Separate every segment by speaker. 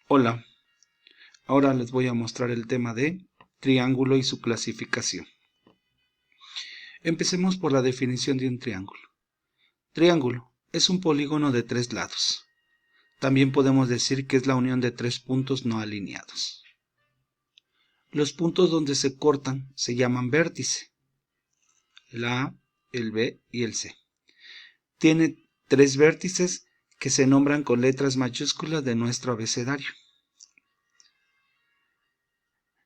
Speaker 1: Hola, ahora les voy a mostrar el tema de triángulo y su clasificación. Empecemos por la definición de un triángulo. Triángulo es un polígono de 3 lados. También podemos decir que es la unión de 3 puntos no alineados. Los puntos donde se cortan se llaman vértice. El A, el B y el C. Tiene 3 vértices que se nombran con letras mayúsculas de nuestro abecedario.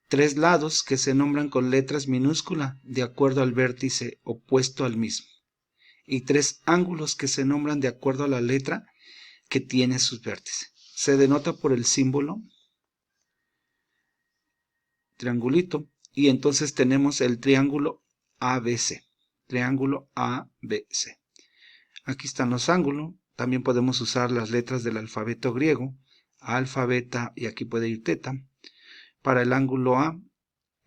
Speaker 1: 3 lados que se nombran con letras minúsculas de acuerdo al vértice opuesto al mismo, y 3 ángulos que se nombran de acuerdo a la letra que tiene sus vértices. Se denota por el símbolo triangulito, y entonces tenemos el triángulo ABC. Triángulo ABC. Aquí están los ángulos. También podemos usar las letras del alfabeto griego, alfa, beta, y aquí puede ir teta. Para el ángulo A,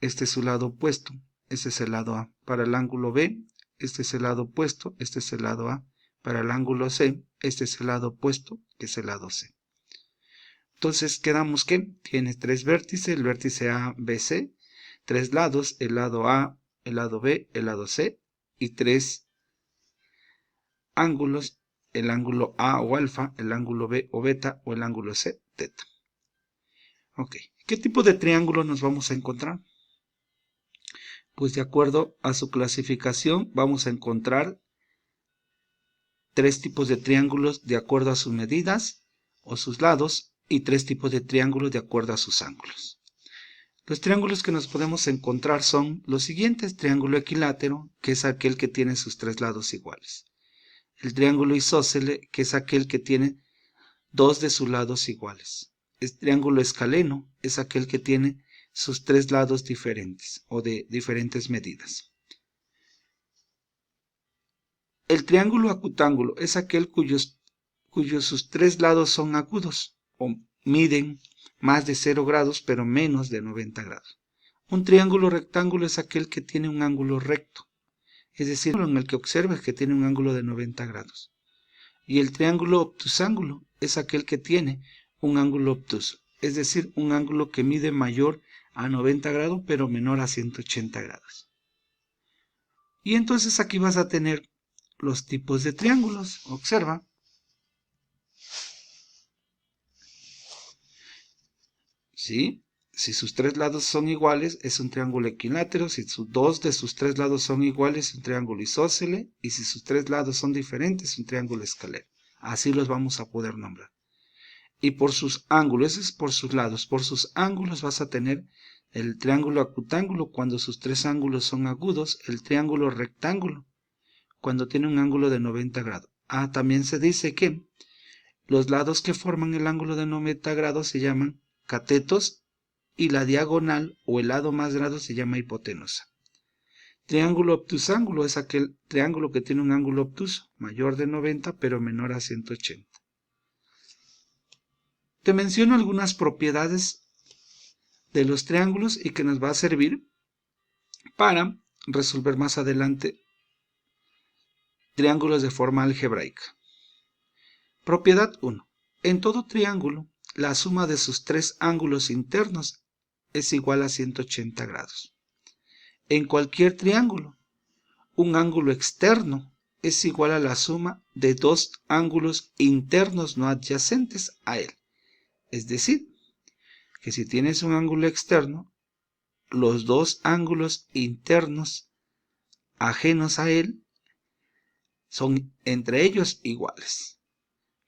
Speaker 1: este es su lado opuesto, este es el lado A. Para el ángulo B, este es el lado opuesto, este es el lado A. Para el ángulo C, este es el lado opuesto, que es el lado C. Entonces quedamos que tiene 3 vértices, el vértice A, B, C, 3 lados, el lado A, el lado B, el lado C, y 3 ángulos, el ángulo A o alfa, el ángulo B o beta, o el ángulo C, teta. Ok, ¿qué tipo de triángulo nos vamos a encontrar? Pues de acuerdo a su clasificación vamos a encontrar 3 tipos de triángulos de acuerdo a sus medidas o sus lados, y 3 tipos de triángulos de acuerdo a sus ángulos. Los triángulos que nos podemos encontrar son los siguientes: triángulo equilátero, que es aquel que tiene sus 3 lados iguales; el triángulo isósceles, que es aquel que tiene 2 de sus lados iguales; el triángulo escaleno es aquel que tiene sus 3 lados diferentes o de diferentes medidas. El triángulo acutángulo es aquel cuyos sus 3 lados son agudos o miden más de 0 grados pero menos de 90 grados. Un triángulo rectángulo es aquel que tiene un ángulo recto, es decir, en el que observes que tiene un ángulo de 90 grados. Y el triángulo obtusángulo es aquel que tiene un ángulo obtuso, es decir, un ángulo que mide mayor a 90 grados pero menor a 180 grados. Y entonces aquí vas a tener los tipos de triángulos. Observa. ¿Sí? Si sus 3 lados son iguales, es un triángulo equilátero. Si 2 de sus 3 lados son iguales, es un triángulo isósceles. Y si sus 3 lados son diferentes, es un triángulo escaleno. Así los vamos a poder nombrar. Y por sus ángulos, eso es por sus lados. Por sus ángulos vas a tener el triángulo acutángulo cuando sus 3 ángulos son agudos. El triángulo rectángulo cuando tiene un ángulo de 90 grados. También se dice que los lados que forman el ángulo de 90 grados se llaman catetos, y la diagonal o el lado más grande se llama hipotenusa. Triángulo obtusángulo es aquel triángulo que tiene un ángulo obtuso mayor de 90 pero menor a 180. Te menciono algunas propiedades de los triángulos y que nos va a servir para resolver más adelante triángulos de forma algebraica. Propiedad 1. En todo triángulo, la suma de sus 3 ángulos internos es igual a 180 grados. En cualquier triángulo, un ángulo externo es igual a la suma de 2 ángulos internos no adyacentes a él. Es decir, que si tienes un ángulo externo, los 2 ángulos internos ajenos a él son entre ellos iguales.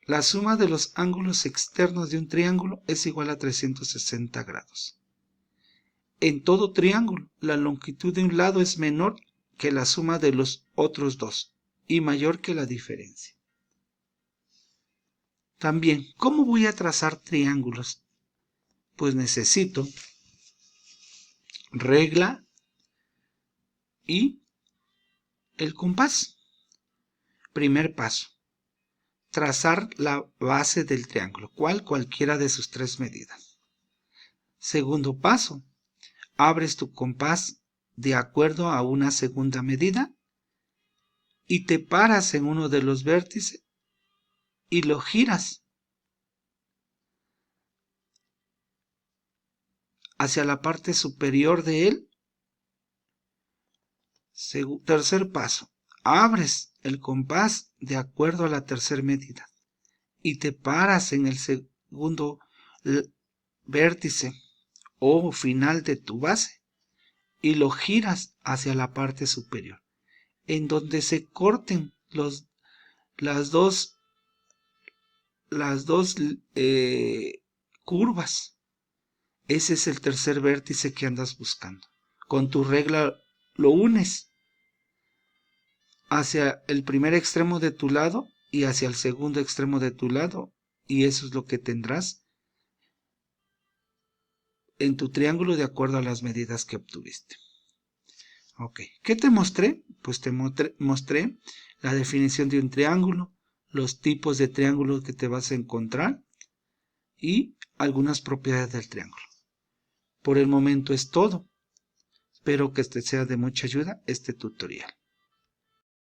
Speaker 1: La suma de los ángulos externos de un triángulo es igual a 360 grados. En todo triángulo, la longitud de un lado es menor que la suma de los otros 2 y mayor que la diferencia. También, ¿cómo voy a trazar triángulos? Pues necesito regla y el compás. Primer paso: trazar la base del triángulo, cualquiera de sus 3 medidas. Segundo paso: abres tu compás de acuerdo a una segunda medida y te paras en uno de los vértices y lo giras. hacia la parte superior de él. Tercer paso, abres el compás de acuerdo a la tercera medida y te paras en el segundo vértice o final de tu base y lo giras hacia la parte superior, en donde se corten las dos curvas. Ese es el tercer vértice que andas buscando. Con tu regla lo unes hacia el primer extremo de tu lado y hacia el segundo extremo de tu lado, y eso es lo que tendrás en tu triángulo de acuerdo a las medidas que obtuviste. Ok, ¿qué te mostré? Pues te mostré la definición de un triángulo, los tipos de triángulos que te vas a encontrar y algunas propiedades del triángulo. Por el momento es todo. Espero que te sea de mucha ayuda este tutorial.